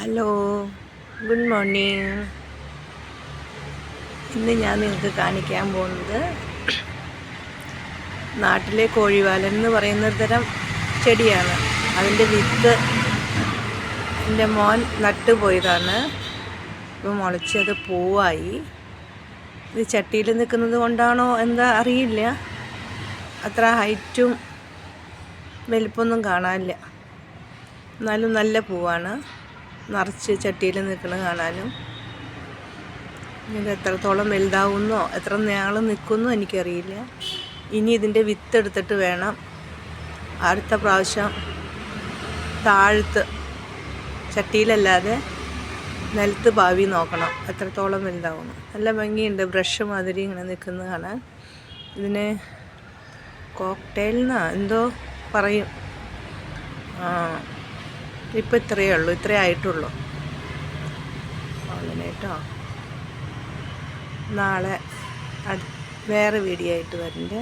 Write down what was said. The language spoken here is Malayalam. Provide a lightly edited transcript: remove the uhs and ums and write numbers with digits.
Hello, good morning. ഇന്ന് ഞാൻ നിങ്ങൾക്ക് കാണിക്കാൻ പോകുന്നത് നാട്ടിലെ കോഴിവാലൻ എന്ന് പറയുന്ന തരം ചെടിയാണ്. അതിൻ്റെ വിത്ത് എൻ്റെ മോൻ നട്ടുപോയതാണ്. ഇപ്പോൾ മുളച്ച് അത് പൂവായി. ഇത് ചട്ടിയിൽ നിൽക്കുന്നത് കൊണ്ടാണോ എന്താ അറിയില്ല, അത്ര ഹൈറ്റും വലിപ്പമൊന്നും കാണാനില്ല. എന്നാലും നല്ല പൂവാണ്, നിറച്ച് ചട്ടിയിൽ നിൽക്കുന്നത് കാണാനും. ഇത് എത്രത്തോളം വലുതാവുന്നോ എത്ര നാൾ നിൽക്കുന്നോ എനിക്കറിയില്ല. ഇനി ഇതിൻ്റെ വിത്ത് എടുത്തിട്ട് വേണം അടുത്ത പ്രാവശ്യം താഴത്ത് ചട്ടിയിലല്ലാതെ നിലത്ത് പാവി നോക്കണം എത്രത്തോളം വലുതാവുന്നു. നല്ല ഭംഗിയുണ്ട്, ബ്രഷ് മാതിരി ഇങ്ങനെ നിൽക്കുന്നത് കാണാൻ. ഇതിന് കോക്ടെയിൽ എന്നാ എന്തോ പറയും. ഇപ്പം ഇത്രയേ ഉള്ളൂ, ഇത്രയേ ആയിട്ടുള്ളൂ. അങ്ങനെ കേട്ടോ. നാളെ വേറെ വീഡിയോ ആയിട്ട് വരുന്നുണ്ട്.